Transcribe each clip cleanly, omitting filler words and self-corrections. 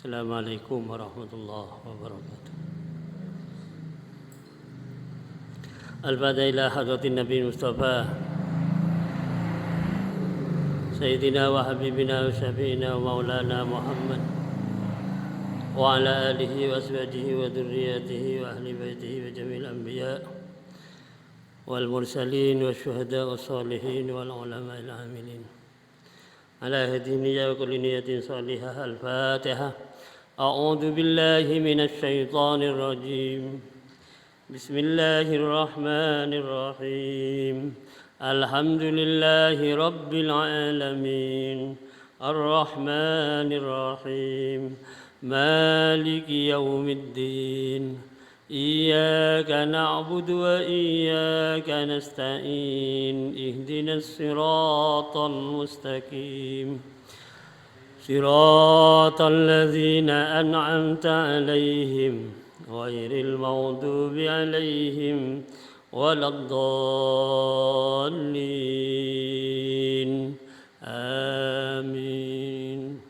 السلام عليكم ورحمة الله وبركاته. الفاتحة إلى حضرة النبي المصطفى سيدنا وحبيبنا وشفينا ومولانا محمد وعلى آله وأزواجه وذرياته وأهل بيته وجميع الأنبياء والمرسلين والشهداء والصالحين والعلماء العاملين على هذه النية وكل نية صالحة. الفاتحة. أعوذ بالله من الشيطان الرجيم. بسم الله الرحمن الرحيم. الحمد لله رب العالمين الرحمن الرحيم مالك يوم الدين إياك نعبد وإياك نستعين اهدنا الصراط المستقيم صراط الذين أنعمت عليهم غير المغضوب عليهم ولا الضالين آمين.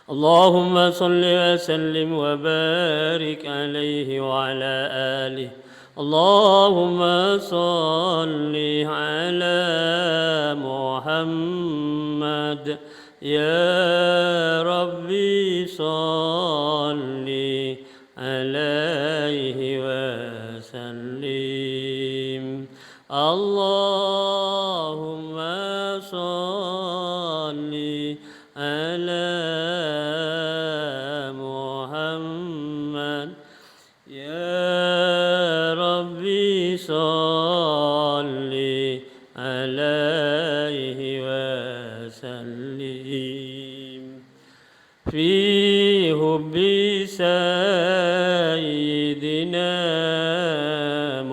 اللهم صل وسلم وبارك عليه وعلى آله. اللهم صل على محمد يا ربي صل عليه وسلم. اللهم صل على محمد يا ربي صل عليه وسلم. في حب سيدنا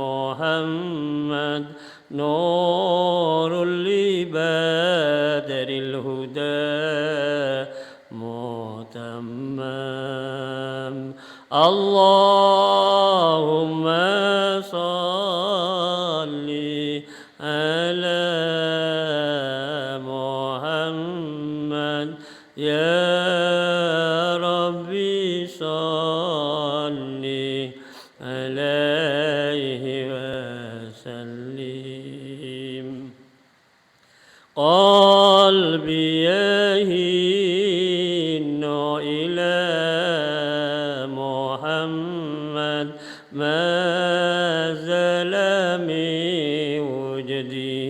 محمد نور لبدر الهدى متمم. اللهم صل على محمد يا ربي صل عليه وسلم. قلبي يهين إلى محمد ما زال من وجده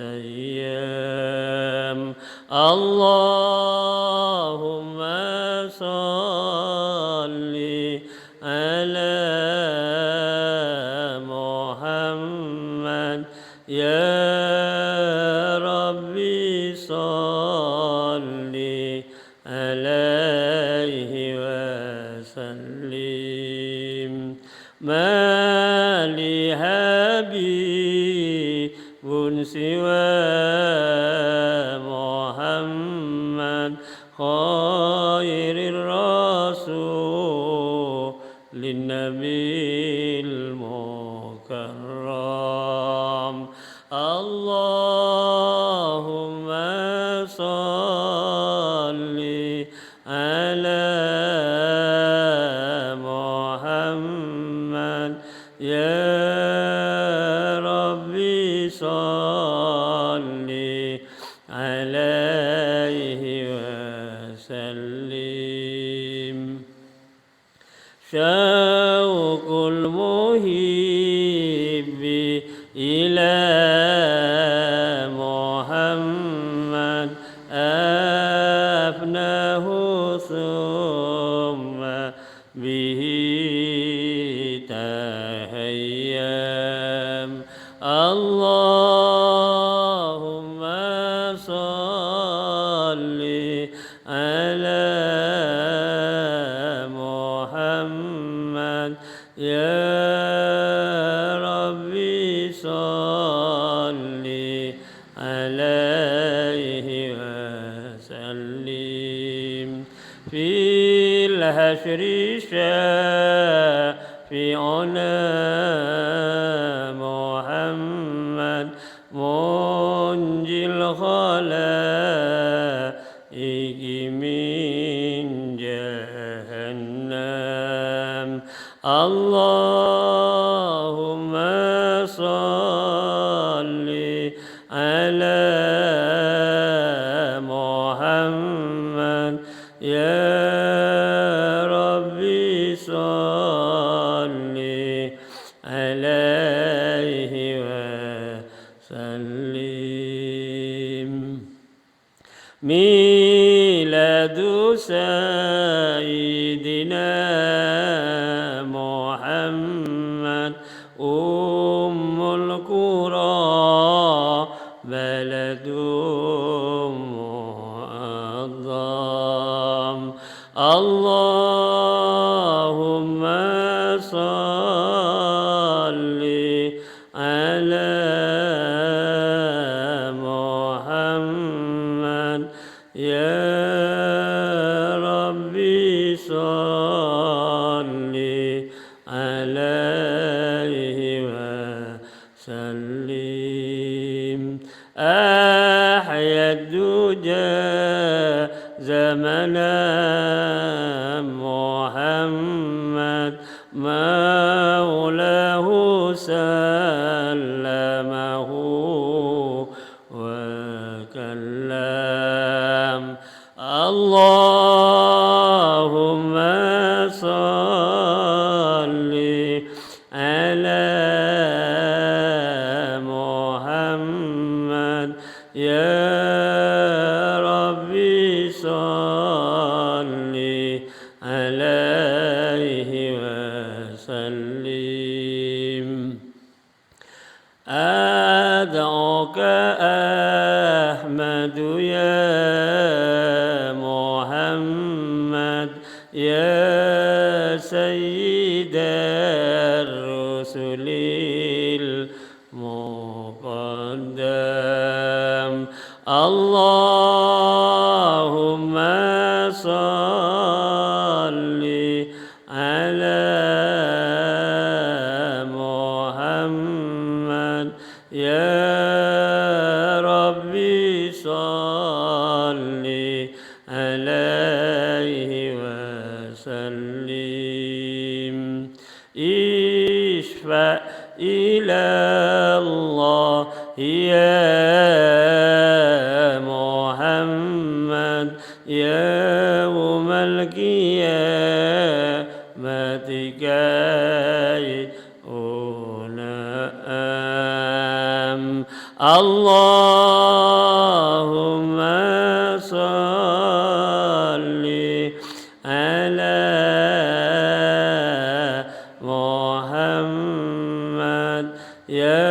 متيم. اللهم صل على محمد يا ربي صل عليه وسلم. ما لي حبيب سوى محمد خير الرسول للنبي المكرم. اللهم صل على محمد يا ربي صل عليه وسلم. شوق المحب إلى محمد أفناه ثم به تهيم. اللهم صل على محمد يا ربي صل عليه وسلم. في الحشر شافعنا محمد منجي الخلائق Allahumma salli ala Muhammad ya Rabbi salli alaihi wa sallim. Miladu Sayyidina Muhammad Ummul Qura Baladum Mu'azzam. Allahumma salli ala Muhammad ya Rabbi salli alaihi wa sallim. Ahyad duja zamana Muhammad maulahu sallamahu wa kallam. Allahumma salli ala Muhammad ya Rabbi salli alaihi wa sallim. Ad'uka Ahmadu ya Muhammad ya Sayyidar Rusulil Muqaddam. Allahumma salli ala Muhammad ya Rabbi salli alaihi wa sallim. Ishfa ila Allah ya Muhammad yawmal qiyamati kay unam. Allahumma salli ala Muhammad ya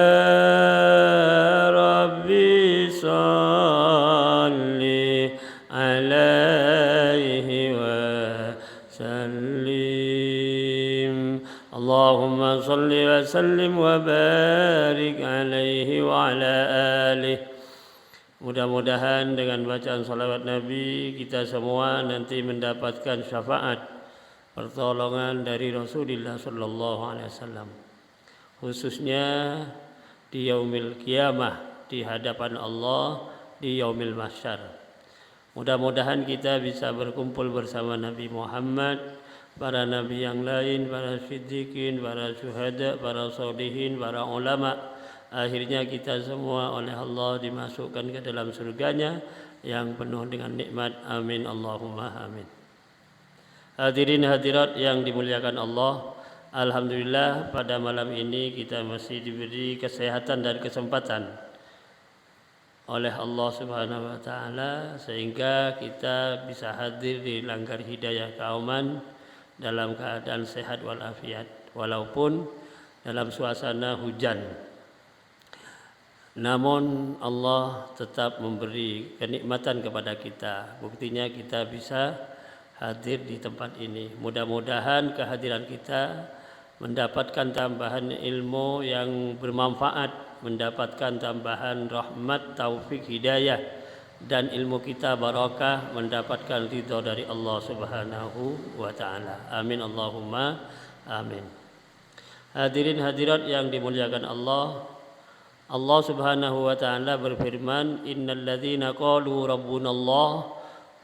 Rabbi salli alaihi wa sallim. Allahumma salli wa sallim wa barik alaihi wa ala alihi. Mudah-mudahan dengan bacaan salawat Nabi kita semua nanti mendapatkan syafaat pertolongan dari Rasulullah sallallahu alaihi wasallam, khususnya di yaumil qiyamah, di hadapan Allah di yaumil mahsyar. Mudah-mudahan kita bisa berkumpul bersama Nabi Muhammad, para nabi yang lain, para siddiqin, para syuhada, para sholihin, para ulama. Akhirnya kita semua oleh Allah dimasukkan ke dalam surganya yang penuh dengan nikmat. Amin Allahumma amin. Hadirin hadirat yang dimuliakan Allah, alhamdulillah pada malam ini kita masih diberi kesehatan dan kesempatan oleh Allah Subhanahu wa taala sehingga kita bisa hadir di Langgar Hidayah Kauman dalam keadaan sehat walafiat walaupun dalam suasana hujan. Namun Allah tetap memberi kenikmatan kepada kita. Buktinya kita bisa hadir di tempat ini. Mudah-mudahan kehadiran kita mendapatkan tambahan ilmu yang bermanfaat, mendapatkan tambahan rahmat, taufik, hidayah, dan ilmu kita barakah, mendapatkan ridha dari Allah Subhanahu wa taala. Amin Allahumma amin. Hadirin hadirat yang dimuliakan Allah, Allah Subhanahu wa taala berfirman, "Innal ladzina qalu rabbunallah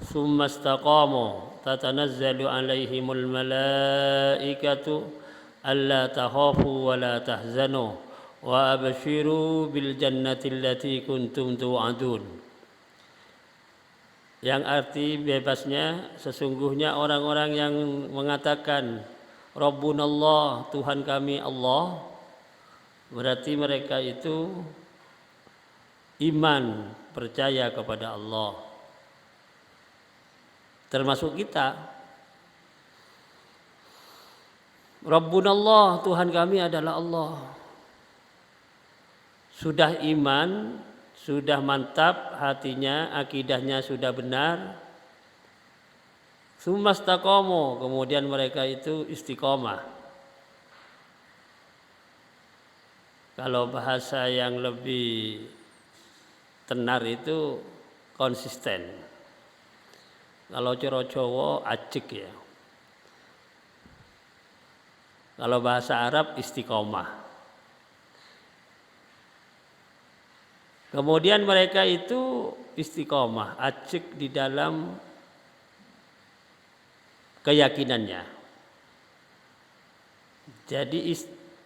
tsumma istaqamu tatanazzalu 'alaihimul malaikatu alla takhafu wa la tahzanu wa abshiru bil jannati allati kuntum tu'adun. Yang arti bebasnya, sesungguhnya orang-orang yang mengatakan Rabbunallah, Tuhan kami Allah, berarti mereka itu iman, percaya kepada Allah. Termasuk kita. Rabbunallah, Tuhan kami adalah Allah. Sudah iman, sudah mantap hatinya, akidahnya sudah benar. Tsumastaqamu, kemudian mereka itu istiqomah. Kalau bahasa yang lebih tenar itu konsisten. Kalau cara Jawa ajek ya. Kalau bahasa Arab istiqomah. Kemudian mereka itu istiqomah, ajek di dalam keyakinannya. Jadi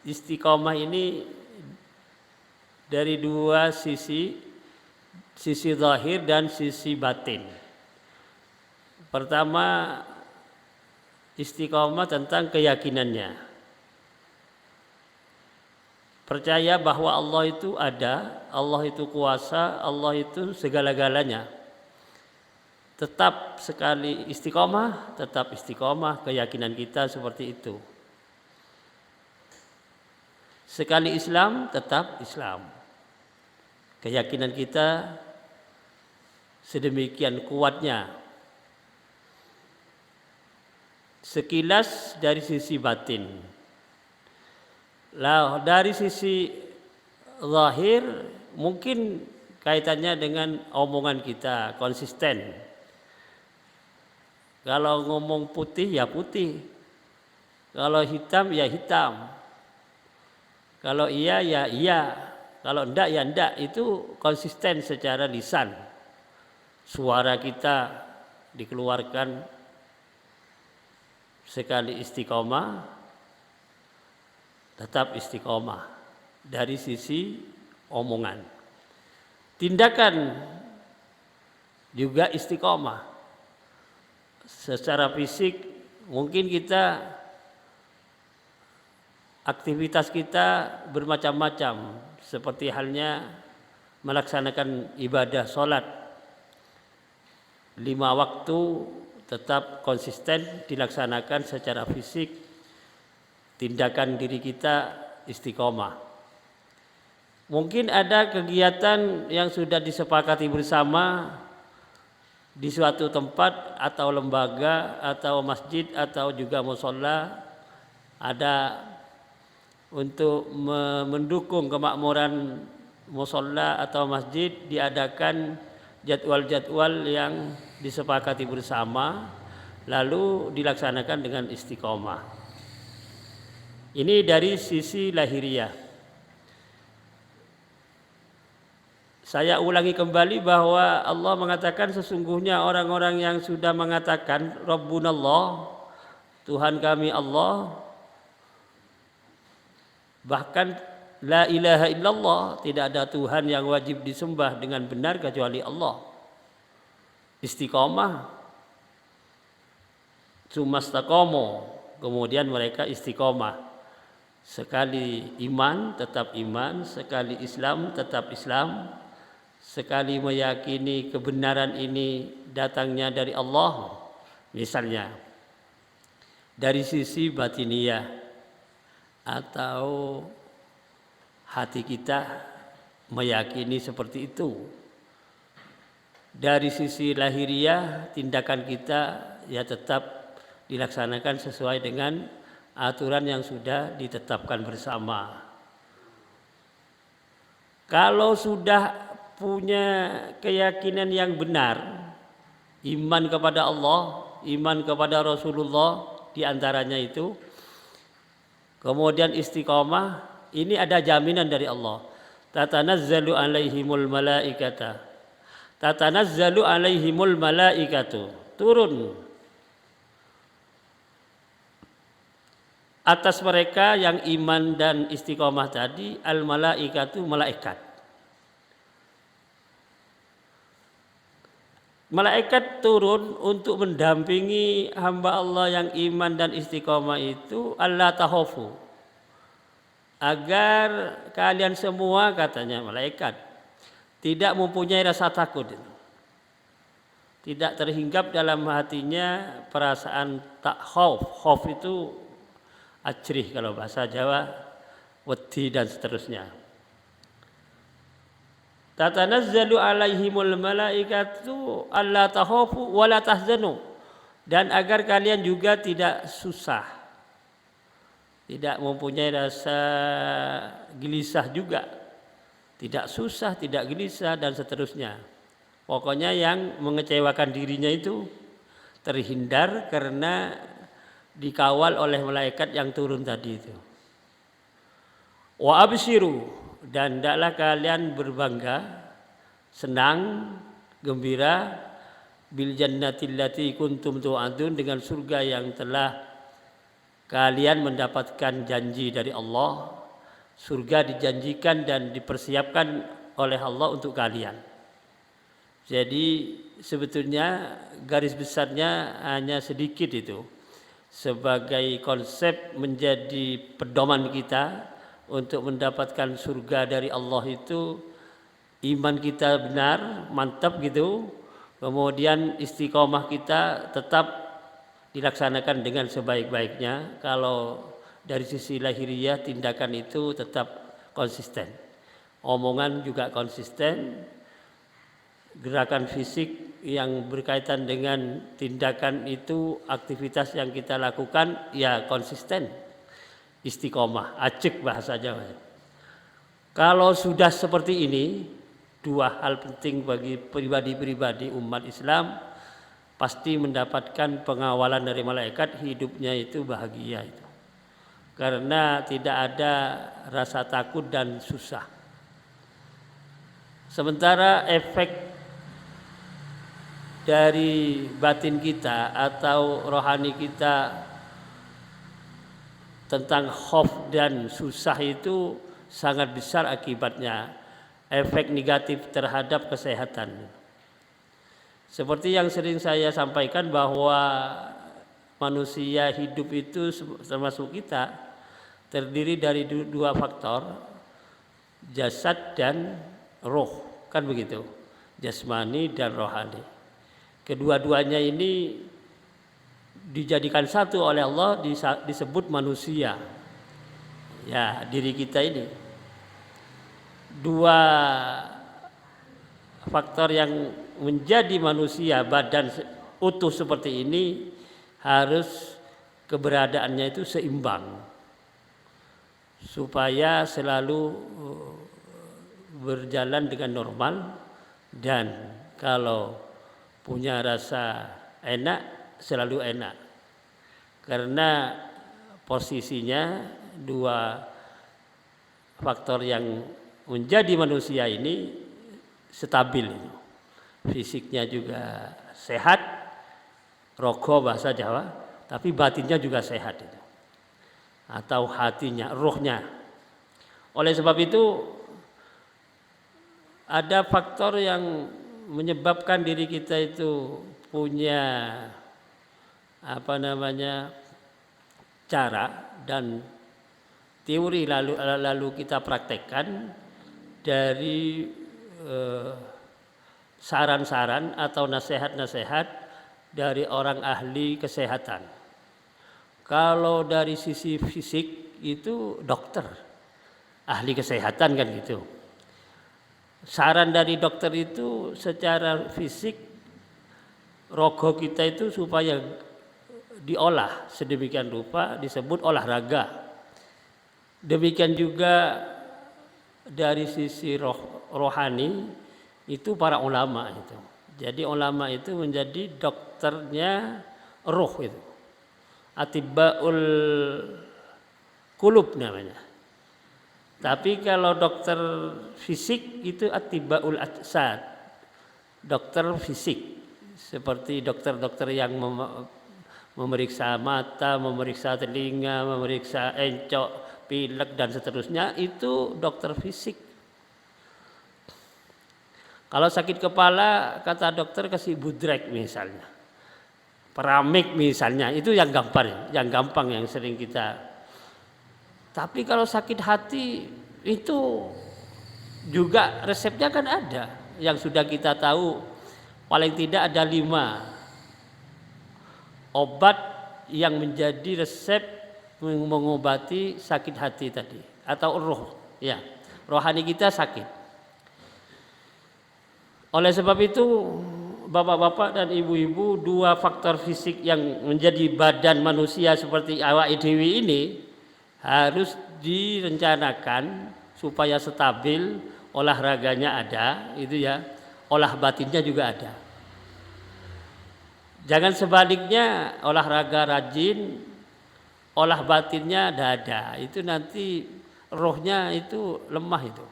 istiqomah ini dari dua sisi zahir dan sisi batin. Pertama, istiqomah tentang keyakinannya. Percaya bahwa Allah itu ada, Allah itu kuasa, Allah itu segala-galanya. Tetap sekali istiqomah, tetap istiqomah, keyakinan kita seperti itu. Sekali Islam, tetap Islam. Keyakinan kita sedemikian kuatnya. Sekilas dari sisi batin. Lah dari sisi zahir mungkin kaitannya dengan omongan kita konsisten. Kalau ngomong putih ya putih. Kalau hitam ya hitam. Kalau iya ya iya. Kalau enggak ya enggak. Itu konsisten secara lisan. Suara kita dikeluarkan sekali istiqomah, tetap istiqomah dari sisi omongan. Tindakan juga istiqomah. Secara fisik mungkin kita aktivitas kita bermacam-macam, seperti halnya melaksanakan ibadah sholat 5 waktu tetap konsisten dilaksanakan secara fisik. Tindakan diri kita istiqomah. Mungkin ada kegiatan yang sudah disepakati bersama di suatu tempat atau lembaga atau masjid atau juga mushola, ada untuk mendukung kemakmuran mushola atau masjid, diadakan jadwal-jadwal yang disepakati bersama lalu dilaksanakan dengan istiqomah. Ini dari sisi lahiriah. Saya ulangi kembali bahwa Allah mengatakan sesungguhnya orang-orang yang sudah mengatakan Rabbunallah, Tuhan kami Allah, bahkan la ilaha illallah, tidak ada Tuhan yang wajib disembah dengan benar kecuali Allah. Istiqomah. Tsumastaqamu, kemudian mereka istiqomah. Sekali iman tetap iman, sekali Islam tetap Islam, sekali meyakini kebenaran ini datangnya dari Allah, misalnya dari sisi batiniyah atau hati kita meyakini seperti itu. Dari sisi lahiriah tindakan kita ya tetap dilaksanakan sesuai dengan aturan yang sudah ditetapkan bersama. Kalau sudah punya keyakinan yang benar, iman kepada Allah, iman kepada Rasulullah, diantaranya itu, kemudian istiqomah, ini ada jaminan dari Allah. Tatanazzalu alaihimul malaikata. Tatanazzalu alaihimul malaikatu. Turun atas mereka yang iman dan istiqomah tadi al-malaikatu malaikat. Malaikat turun untuk mendampingi hamba Allah yang iman dan istiqomah itu alla takhafu. Agar kalian semua, katanya malaikat, tidak mempunyai rasa takut. Tidak terhinggap dalam hatinya perasaan tak khauf. Khauf itu ajrih kalau bahasa Jawa, wedi dan seterusnya. Tatanazzalu alaihimul malaikatu alla takhafu wa la tahzanu, dan agar kalian juga tidak susah, tidak mempunyai rasa gelisah juga, tidak susah, tidak gelisah dan seterusnya. Pokoknya yang mengecewakan dirinya itu terhindar karena dikawal oleh malaikat yang turun tadi itu. Wa abshiru, dan hendaklah kalian berbangga, senang, gembira bil jannatil lati kuntum tu'adun, dengan surga yang telah kalian mendapatkan janji dari Allah. Surga dijanjikan dan dipersiapkan oleh Allah untuk kalian. Jadi sebetulnya garis besarnya hanya sedikit itu sebagai konsep menjadi pedoman kita untuk mendapatkan surga dari Allah itu. Iman kita benar, mantap gitu, kemudian istiqomah kita tetap dilaksanakan dengan sebaik-baiknya. Kalau dari sisi lahiriah tindakan itu tetap konsisten, omongan juga konsisten, gerakan fisik yang berkaitan dengan tindakan itu, aktivitas yang kita lakukan ya konsisten, istiqomah, acik bahasa Jawa. Kalau sudah seperti ini, dua hal penting bagi pribadi-pribadi umat Islam, pasti mendapatkan pengawalan dari malaikat, hidupnya itu bahagia itu. Karena tidak ada rasa takut dan susah. Sementara efek dari batin kita atau rohani kita tentang khauf dan susah itu sangat besar akibatnya, efek negatif terhadap kesehatan. Seperti yang sering saya sampaikan bahwa manusia hidup itu termasuk kita terdiri dari dua faktor, jasad dan roh, kan begitu, jasmani dan rohani. Kedua-duanya ini dijadikan satu oleh Allah, disebut manusia. Ya, diri kita ini. Dua faktor yang menjadi manusia, badan utuh seperti ini, harus keberadaannya itu seimbang. Supaya selalu berjalan dengan normal, dan kalau punya rasa enak, selalu enak. Karena posisinya dua faktor yang menjadi manusia ini stabil. Fisiknya juga sehat, rogo bahasa Jawa, tapi batinnya juga sehat itu. Atau hatinya, ruhnya. Oleh sebab itu ada faktor yang menyebabkan diri kita itu punya cara dan teori, lalu kita praktekkan dari saran-saran atau nasihat-nasihat dari orang ahli kesehatan. Kalau dari sisi fisik itu dokter, ahli kesehatan kan gitu. Saran dari dokter itu secara fisik rogo kita itu supaya diolah sedemikian rupa, disebut olahraga. Demikian juga dari sisi rohani itu para ulama itu. Jadi ulama itu menjadi dokternya roh itu. Atibbaul qulub namanya. Tapi kalau dokter fisik itu atibbaul ajsad, dokter fisik, seperti dokter-dokter yang memeriksa mata, memeriksa telinga, memeriksa encok, pilek dan seterusnya, itu dokter fisik. Kalau sakit kepala, kata dokter kasih budrek misalnya, peramik misalnya, itu yang gampang yang sering kita. Tapi kalau sakit hati itu juga resepnya kan ada, yang sudah kita tahu paling tidak ada 5 obat yang menjadi resep mengobati sakit hati tadi atau roh, ya, rohani kita sakit. Oleh sebab itu, bapak-bapak dan ibu-ibu, 2 faktor fisik yang menjadi badan manusia seperti awak dewi ini harus direncanakan supaya stabil, olahraganya ada, itu ya, olah batinnya juga ada. Jangan sebaliknya, olahraga rajin, olah batinnya tidak ada, itu nanti rohnya itu lemah, itu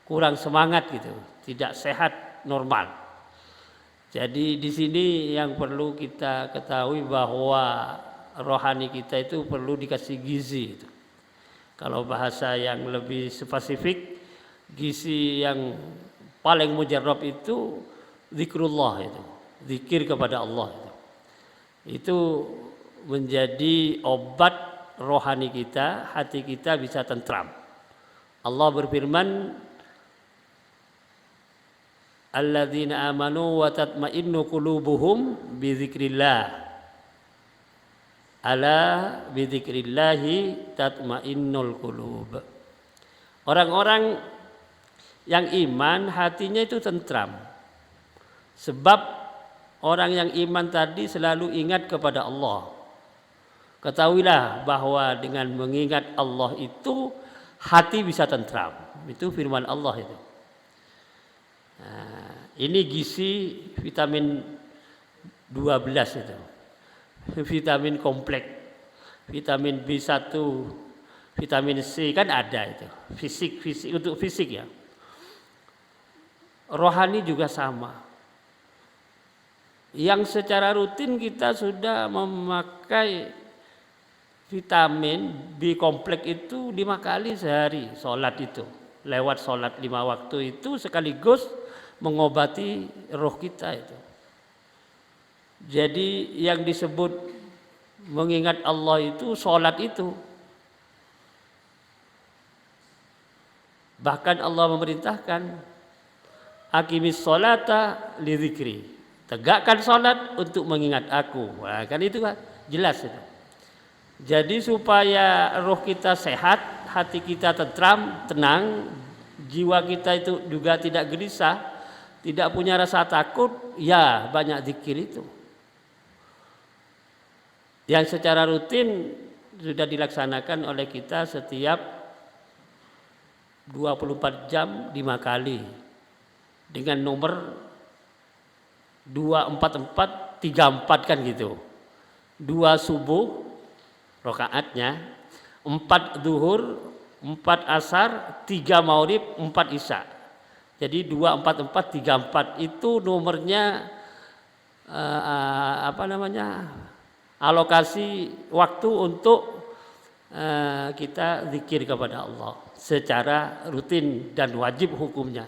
kurang semangat gitu, tidak sehat normal. Jadi di sini yang perlu kita ketahui bahwa rohani kita itu perlu dikasih gizi. Kalau bahasa yang lebih spesifik, gizi yang paling mujarab itu zikrullah, itu zikir kepada Allah. Itu menjadi obat rohani kita, hati kita bisa tentram. Allah berfirman, alladzina amanu wa tatma'innu qulubuhum bi dzikrillah. Ala bi dzikrillahi tatma'innul qulub. Orang-orang yang iman hatinya itu tentram. Sebab orang yang iman tadi selalu ingat kepada Allah. Ketahuilah bahwa dengan mengingat Allah itu hati bisa tentram. Itu firman Allah itu. Nah, ini gizi vitamin 12 itu, vitamin kompleks, vitamin B1, vitamin C kan ada itu, fisik untuk fisik ya. Rohani juga sama. Yang secara rutin kita sudah memakai vitamin B kompleks itu 5 kali sehari, sholat itu, lewat sholat 5 waktu itu sekaligus mengobati roh kita itu. Jadi yang disebut mengingat Allah itu sholat itu. Bahkan Allah memerintahkan aqimis sholata li dzikri. Tegakkan sholat untuk mengingat aku. Nah, kan itu kan jelas itu. Jadi supaya roh kita sehat, hati kita tentram, tenang, jiwa kita itu juga tidak gelisah, tidak punya rasa takut, ya banyak zikir itu. Yang secara rutin sudah dilaksanakan oleh kita setiap 24 jam 5 kali. Dengan nomor 244 34 kan gitu. 2 subuh rakaatnya, 4 zuhur, 4 asar, 3 maghrib, 4 isya. Jadi 24434 itu nomornya alokasi waktu untuk kita zikir kepada Allah secara rutin dan wajib hukumnya.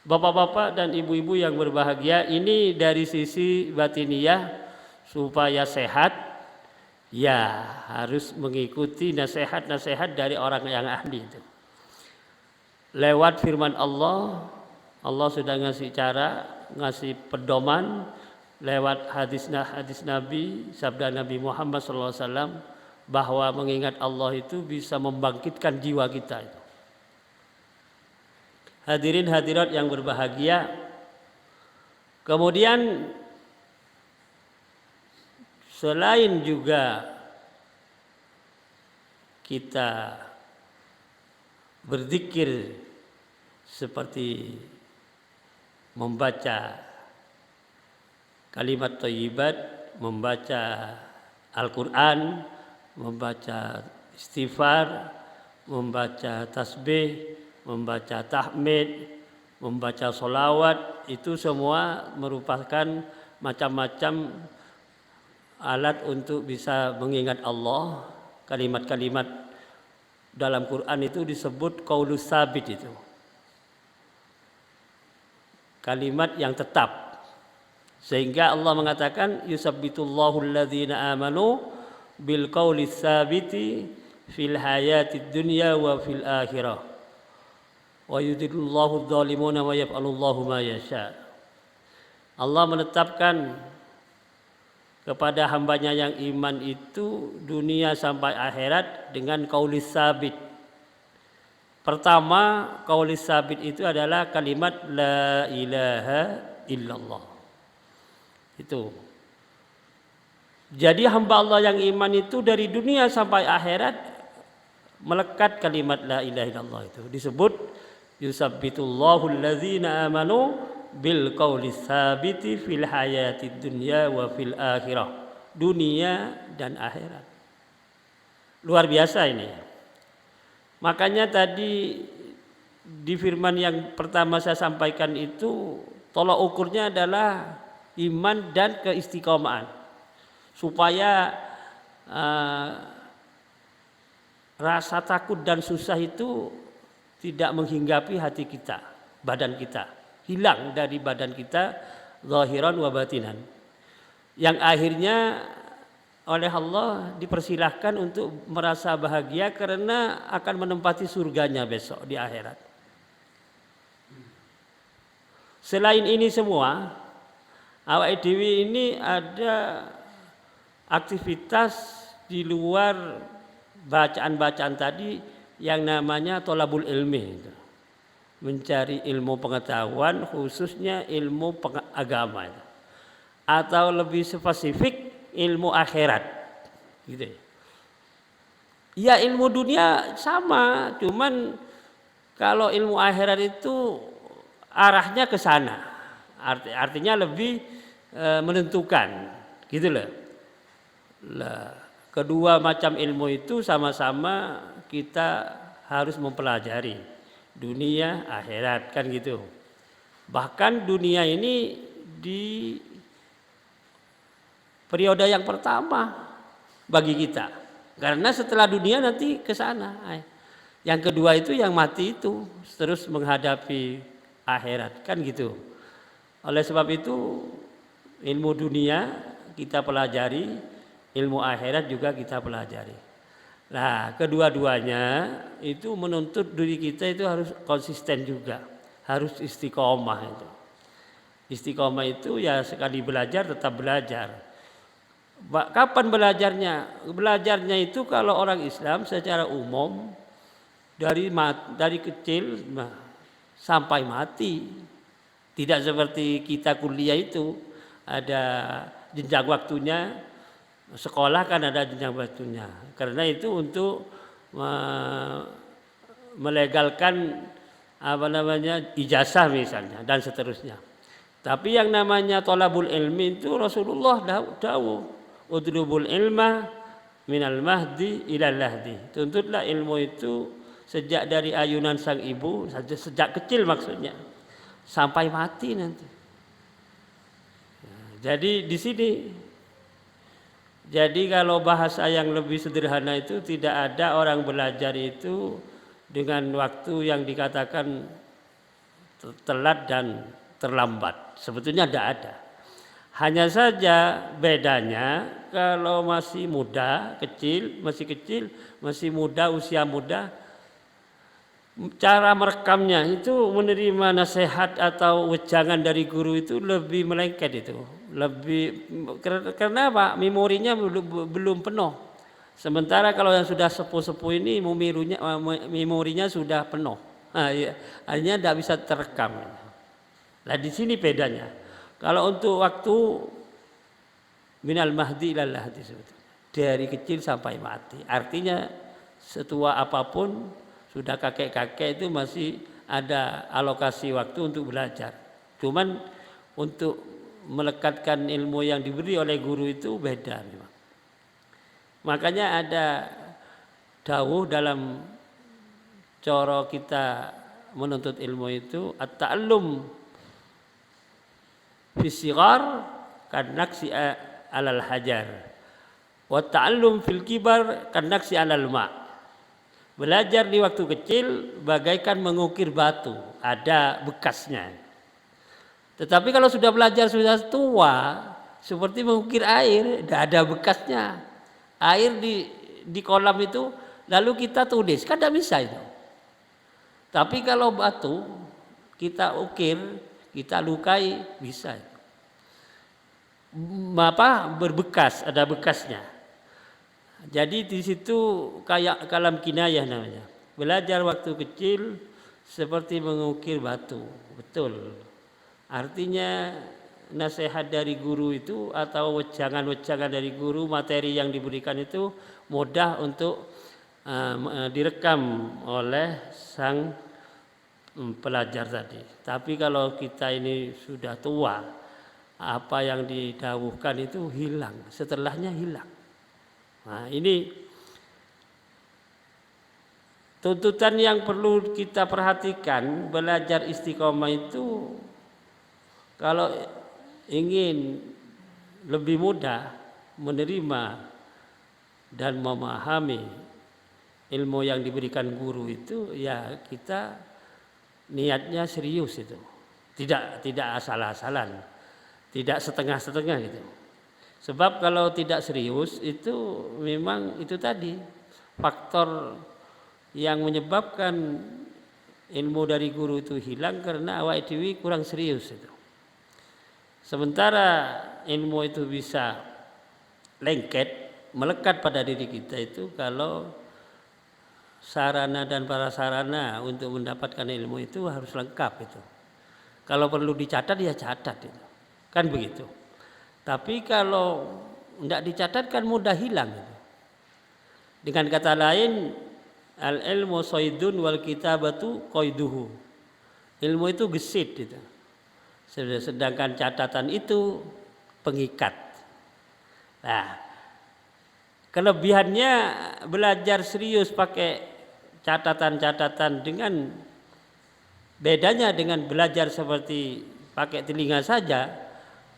Bapak-bapak dan ibu-ibu yang berbahagia, ini dari sisi batiniyah supaya sehat, ya harus mengikuti nasihat-nasihat dari orang yang ahli itu. Lewat firman Allah, Allah sudah ngasih cara, ngasih pedoman lewat hadis Nabi, sabda Nabi Muhammad SAW, bahwa mengingat Allah itu bisa membangkitkan jiwa kita itu. Hadirin hadirat yang berbahagia, kemudian selain juga kita berzikir seperti membaca kalimat thayyibat, membaca Al-Quran, membaca istighfar, membaca tasbih, membaca tahmid, membaca sholawat, itu semua merupakan macam-macam alat untuk bisa mengingat Allah. Kalimat-kalimat dalam Quran itu disebut qaulus sabit itu. Kalimat yang tetap. Sehingga Allah mengatakan yusabbitullahu alladhina amanu bil qaulis sabiti fil hayatid dunya wa fil akhirah. Wa yudhillullahu adh-dhalimuna wa yaf'alullahu ma yasha. Allah menetapkan kepada hambanya yang iman itu dunia sampai akhirat dengan qaulis sabit. Pertama, qaulis sabit itu adalah kalimat la ilaha illallah. Itu. Jadi hamba Allah yang iman itu dari dunia sampai akhirat melekat kalimat la ilaha illallah itu. Disebut yusabbitullahu allazina amanu bil qaulis sabiti fil hayatid dunya wa fil akhirah. Dunia dan akhirat. Luar biasa ini. Makanya tadi di firman yang pertama saya sampaikan itu tolak ukurnya adalah iman dan keistiqomahan. Supaya rasa takut dan susah itu tidak menghinggapi hati kita, badan kita. Hilang dari badan kita zahiran wa batinan. Yang akhirnya oleh Allah dipersilahkan untuk merasa bahagia karena akan menempati surganya besok di akhirat. Selain ini semua, awak dewi ini ada aktivitas di luar bacaan-bacaan tadi yang namanya tolabul ilmi, mencari ilmu pengetahuan khususnya ilmu agama atau lebih spesifik ilmu akhirat gitu ya. Ya ilmu dunia sama, cuman kalau ilmu akhirat itu arahnya ke sana. Artinya lebih menentukan gitu loh. Lah, kedua macam ilmu itu sama-sama kita harus mempelajari dunia akhirat kan gitu. Bahkan dunia ini di periode yang pertama bagi kita. Karena setelah dunia nanti ke sana. Yang kedua itu yang mati itu terus menghadapi akhirat kan gitu. Oleh sebab itu ilmu dunia kita pelajari, ilmu akhirat juga kita pelajari. Nah, kedua-duanya itu menuntut diri kita itu harus konsisten juga, harus istiqomah itu. Istiqomah itu ya sekali belajar tetap belajar. Kapan belajarnya? Belajarnya itu kalau orang Islam secara umum dari kecil sampai mati. Tidak seperti kita kuliah itu ada jenjang waktunya, sekolah kan ada jenjang waktunya. Karena itu untuk melegalkan ijazah misalnya dan seterusnya. Tapi yang namanya thalabul ilmi itu Rasulullah dawuh udrubul ilma minal mahdi ilal lahdi. Tuntutlah ilmu itu sejak dari ayunan sang ibu, sejak kecil maksudnya, sampai mati nanti. Jadi di sini, jadi kalau bahasa yang lebih sederhana itu tidak ada orang belajar itu dengan waktu yang dikatakan telat dan terlambat. Sebetulnya tidak ada. Hanya saja bedanya kalau masih muda, masih kecil, masih muda, usia muda, cara merekamnya itu menerima nasihat atau wejangan dari guru itu lebih melengket itu. Karena apa? Memorinya belum penuh. Sementara kalau yang sudah sepuh-sepuh ini memorinya sudah penuh. Nah, ya, hanya tidak bisa terekam. Nah, di sini bedanya. Kalau untuk waktu minal mahdi ilal lahdi sebetulnya dari kecil sampai mati. Artinya setua apapun sudah kakek-kakek itu masih ada alokasi waktu untuk belajar. Cuman untuk melekatkan ilmu yang diberi oleh guru itu beda memang. Makanya ada dawuh dalam cara kita menuntut ilmu itu at-ta'allum fi sighar kan naksi alal hajar. Wa ta'allum fil kibar kanaksi 'alal ma'. Belajar di waktu kecil bagaikan mengukir batu, ada bekasnya. Tetapi kalau sudah belajar sudah tua, seperti mengukir air, tidak ada bekasnya. Air di kolam itu lalu kita tulis, kan tidak bisa itu. Tapi kalau batu kita ukir, kita lukai, bisa. Berbekas, ada bekasnya. Jadi di situ kayak kalam kinayah namanya. Belajar waktu kecil seperti mengukir batu, betul. Artinya nasihat dari guru itu atau wejangan-wejangan dari guru, materi yang diberikan itu mudah untuk direkam oleh sang pelajar tadi. Tapi kalau kita ini sudah tua, apa yang didawuhkan itu hilang, setelahnya hilang. Nah, ini tuntutan yang perlu kita perhatikan. Belajar istiqomah itu kalau ingin lebih mudah menerima dan memahami ilmu yang diberikan guru itu, ya kita niatnya serius itu. Tidak asal-asalan, tidak setengah-setengah gitu. Sebab kalau tidak serius itu memang itu tadi faktor yang menyebabkan ilmu dari guru itu hilang karena awak dewi kurang serius itu. Sementara ilmu itu bisa lengket, melekat pada diri kita itu kalau sarana dan prasarana untuk mendapatkan ilmu itu harus lengkap itu. Kalau perlu dicatat ya catat itu. Kan begitu. Tapi kalau tidak dicatat kan mudah hilang itu. Dengan kata lain, al-ilmu soidun wal kitabatu qaiduhu. Ilmu itu gesit itu. Sedangkan catatan itu pengikat. Nah, kelebihannya belajar serius pakai catatan-catatan dengan bedanya dengan belajar seperti pakai telinga saja.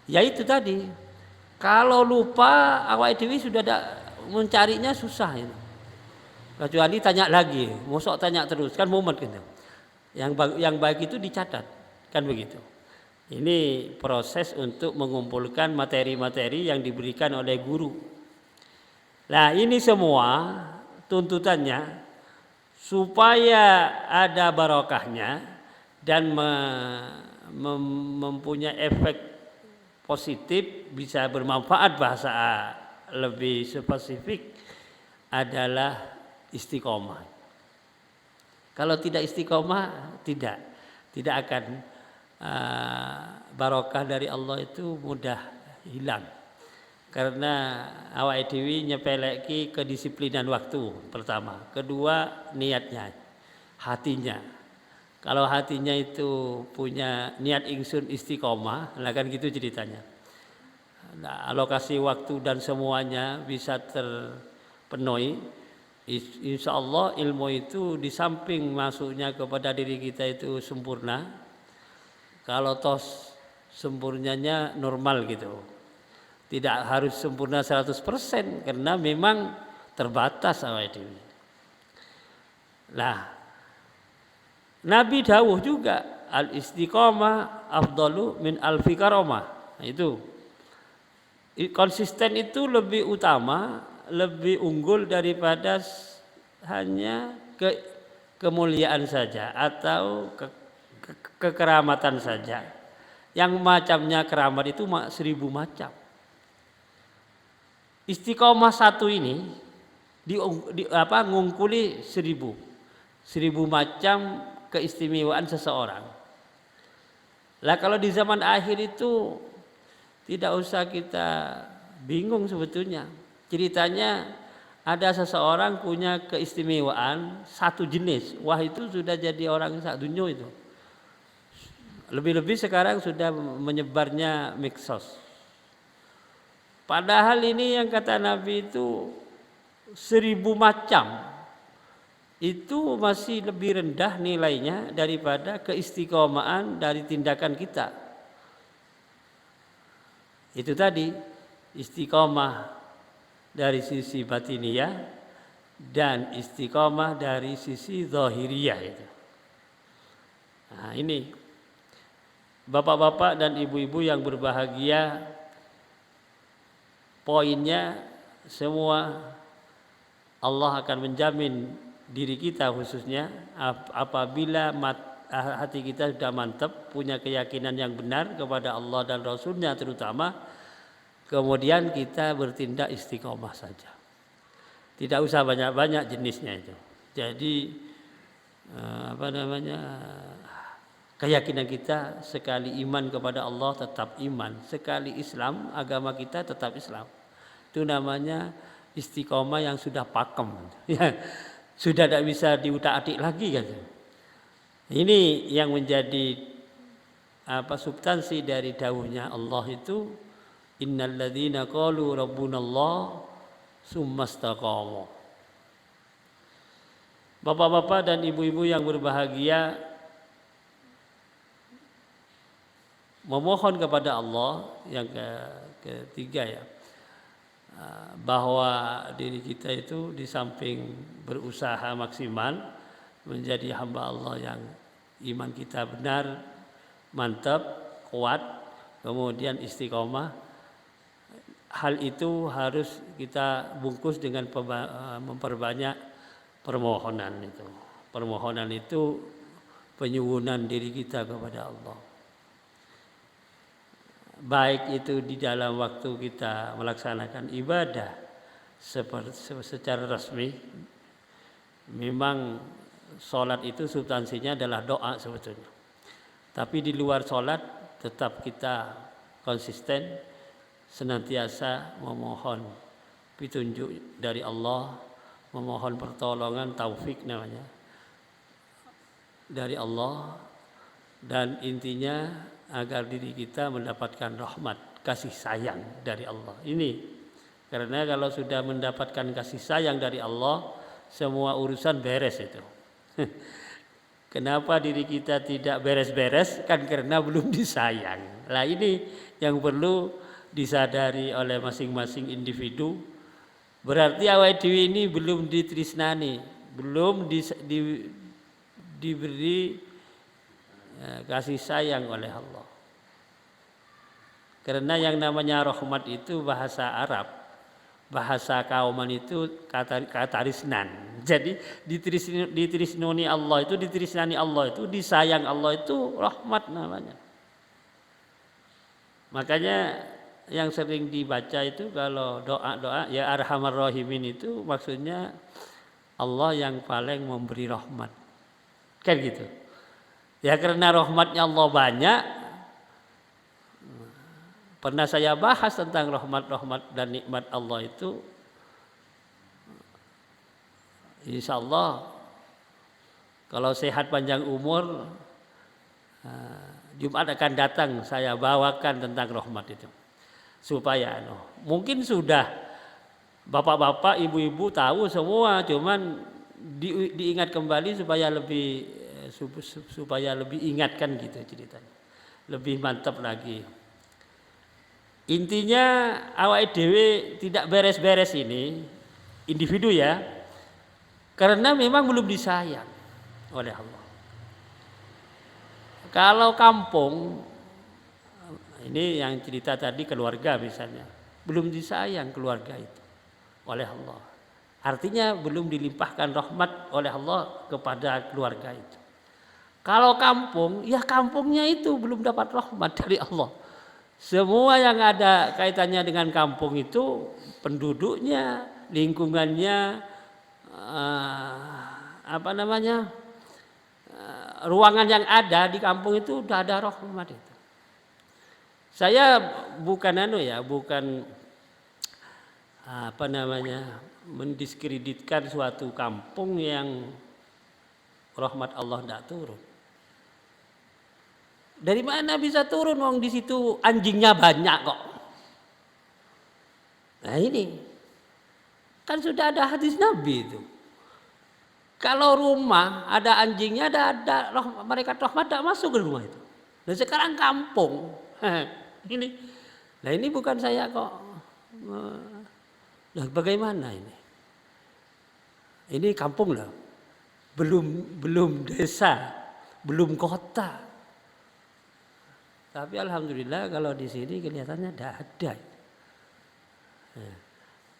Ya itu tadi, kalau lupa awak dewi sudah mencarinya susah itu. Kecuali tanya lagi, mosok tanya terus kan mumet gitu. Yang baik itu dicatat, kan begitu. Ini proses untuk mengumpulkan materi-materi yang diberikan oleh guru. Nah ini semua tuntutannya supaya ada barokahnya dan mempunyai efek positif, bisa bermanfaat, bahasa lebih spesifik adalah istiqomah. Kalau tidak istiqomah tidak akan barokah dari Allah itu mudah hilang. Karena awak dewi nyepeleki kedisiplinan waktu pertama, kedua niatnya, hatinya. Kalau hatinya itu punya niat ingsun istiqomah, lah kan gitu ceritanya. Nah, alokasi waktu dan semuanya bisa terpenuhi, insya Allah ilmu itu di samping masuknya kepada diri kita itu sempurna. Kalau tos sempurnanya normal gitu. Tidak harus sempurna 100% karena memang terbatas awake dhewe. Nah, Nabi dawuh juga al-istiqomah afdalu min alfi karamah. Nah, itu konsisten itu lebih utama, lebih unggul daripada hanya kemuliaan saja atau kekeramatan saja. Yang macamnya keramat itu 1000 macam. Istiqomah satu ini ngungkuli 1000 macam keistimewaan seseorang. Lah kalau di zaman akhir itu tidak usah kita bingung sebetulnya. Ceritanya ada seseorang punya keistimewaan satu jenis. Wah itu sudah jadi orang sak dunia itu. Lebih-lebih sekarang sudah menyebarnya medsos. Padahal ini yang kata Nabi itu 1000 macam. Itu masih lebih rendah nilainya daripada keistiqomahan dari tindakan kita. Itu tadi istiqomah dari sisi batiniyah dan istiqomah dari sisi zahiriyah itu. Nah, ini bapak-bapak dan ibu-ibu yang berbahagia, poinnya semua Allah akan menjamin diri kita khususnya apabila hati kita sudah mantap, punya keyakinan yang benar kepada Allah dan Rasulnya terutama, kemudian kita bertindak istiqomah saja. Tidak usah banyak-banyak jenisnya itu. Jadi keyakinan kita sekali iman kepada Allah tetap iman, sekali Islam agama kita tetap Islam. Itu namanya istiqomah yang sudah pakem, ya, sudah tidak bisa diutak-atik lagi kan. Ini yang menjadi substansi dari dawuhnya Allah itu, innal ladzina qalu rabbunallah summastaqamu. Bapak-bapak dan ibu-ibu yang berbahagia, memohon kepada Allah yang ketiga ya, bahwa diri kita itu di samping berusaha maksimal menjadi hamba Allah yang iman kita benar, mantap, kuat, kemudian istiqomah. Hal itu harus kita bungkus dengan memperbanyak permohonan itu. Permohonan itu penyuwunan diri kita kepada Allah. Baik itu di dalam waktu kita melaksanakan ibadah secara resmi, memang sholat itu substansinya adalah doa sebetulnya. Tapi di luar sholat tetap kita konsisten senantiasa memohon petunjuk dari Allah, memohon pertolongan, taufik namanya, dari Allah, dan intinya agar diri kita mendapatkan rahmat, kasih sayang dari Allah. Ini karena kalau sudah mendapatkan kasih sayang dari Allah, semua urusan beres itu. Kenapa diri kita tidak beres-beres? Kan karena belum disayang. Nah, ini yang perlu disadari oleh masing-masing individu. Berarti awake dhewe ini belum ditresnani, belum diberi kasih sayang oleh Allah. Karena yang namanya rahmat itu bahasa Arab, bahasa kauman itu kata risnan. Jadi ditrisnani Allah itu, ditrisnani Allah itu, disayang Allah itu rahmat namanya. Makanya yang sering dibaca itu kalau doa-doa ya Arhamar Rahimin itu maksudnya Allah yang paling memberi rahmat. Kan gitu. Ya karena rahmatnya Allah banyak. Pernah saya bahas tentang rahmat-rahmat dan nikmat Allah itu. Insya Allah kalau sehat panjang umur, Jumat akan datang saya bawakan tentang rahmat itu. Supaya mungkin sudah bapak-bapak, ibu-ibu tahu semua, cuman diingat kembali supaya lebih ingatkan gitu ceritanya. Lebih mantap lagi. Intinya awake dhewe tidak beres-beres ini individu ya, karena memang belum disayang oleh Allah. Kalau kampung, ini yang cerita tadi keluarga misalnya, belum disayang keluarga itu oleh Allah. Artinya belum dilimpahkan rahmat oleh Allah kepada keluarga itu. Kalau kampung, ya kampungnya itu belum dapat rahmat dari Allah. Semua yang ada kaitannya dengan kampung itu, penduduknya, lingkungannya, ruangan yang ada di kampung itu sudah ada rahmat itu. Saya bukan mendiskreditkan suatu kampung yang rahmat Allah tidak turun. Dari mana bisa turun wong di situ anjingnya banyak kok. Nah ini kan sudah ada hadis Nabi itu. Kalau rumah ada anjingnya, ada malaikat rahmat tidak masuk ke rumah itu. Dan sekarang kampung ini. Nah ini bukan saya kok Nah, bagaimana ini? Ini kampung loh, belum desa, belum kota. Tapi alhamdulillah kalau di sini kelihatannya tidak ada.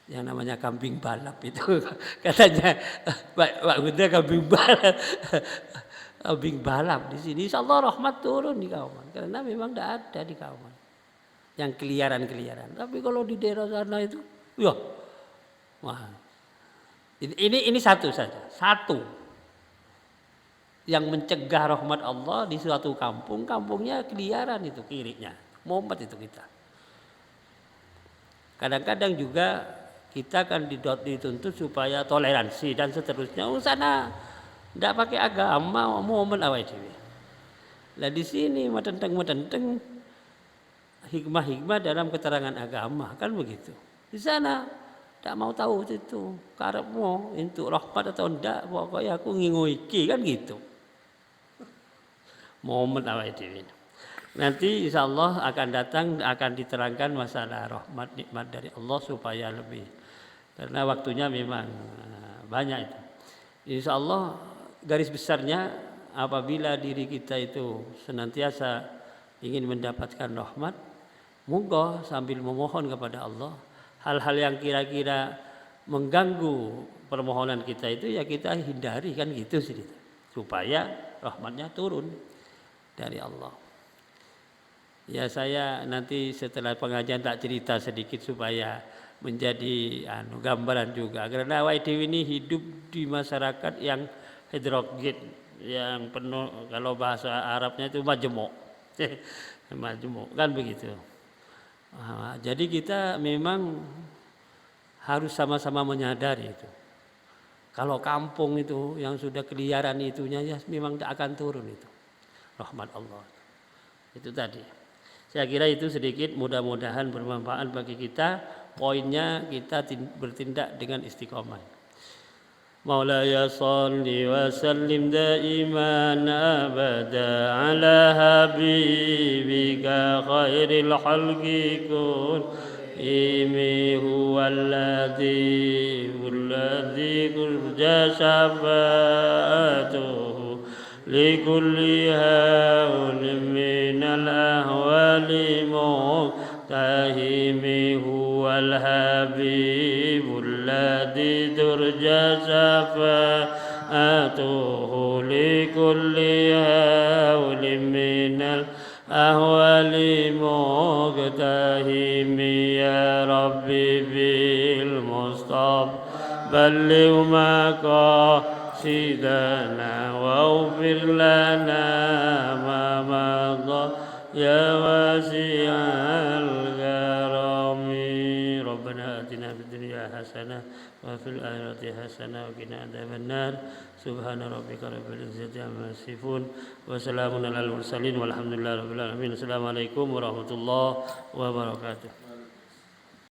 Yang namanya kambing balap itu katanya Pak Gunda kambing balap. Kambing balap di sini, insya Allah rahmat turun di Kauman karena memang tidak ada di Kauman yang keliaran. Tapi kalau di daerah sana itu, ya, wah, ini satu saja, satu yang mencegah rahmat Allah di suatu kampungnya keliaran itu kirinya, mumpet itu kita. Kadang-kadang juga kita kan dituntut supaya toleransi dan seterusnya. Sana tidak pakai agama, momen awal itu. Nah di sini metenteng hikmah dalam keterangan agama kan begitu. Di sana tidak mau tahu itu karepmu untuk rahmat atau tidak, pokoknya aku ngingoiki kan gitu. Momen awal itu. Nanti insya Allah akan diterangkan masalah rahmat nikmat dari Allah supaya lebih, karena waktunya memang banyak itu. Insya Allah garis besarnya apabila diri kita itu senantiasa ingin mendapatkan rahmat, monggo sambil memohon kepada Allah hal-hal yang kira-kira mengganggu permohonan kita itu ya kita hindari kan gitu sih, supaya rahmatnya turun dari Allah. Ya saya nanti setelah pengajian tak cerita sedikit supaya menjadi gambaran juga. Karena YDW ini hidup di masyarakat yang heterogen, yang penuh, kalau bahasa Arabnya itu majemuk. Majemuk kan begitu. Jadi kita memang harus sama-sama menyadari itu. Kalau kampung itu yang sudah keliaran itunya ya memang tidak akan turun itu rahmat Allah. Itu tadi. Saya kira itu sedikit, mudah-mudahan bermanfaat bagi kita. Poinnya kita bertindak dengan istiqomah. Maulaya salli wa sallim daiman abada ala habibika khairil khalqi kulli huwallazi kurja syafa'atuhu likulli hawlim minal ahwali muhtahimi huwal habibul ladzi turja syafa'atuhu likulli hawlim minal ahwali muhtahimi ya rabbi bil mustafa balligh maqasidana waghfir lana ma madha ya wasi'al karami. Rabbana atina fid dunya hasanah wa fil akhirati hasanah wa qina adzabannar. Subhana rabbika rabbil izzati amma yasifun wa salamun alal mursalin walhamdulillahi rabbil alamin. Assalamualaikum warahmatullahi wabarakatuh.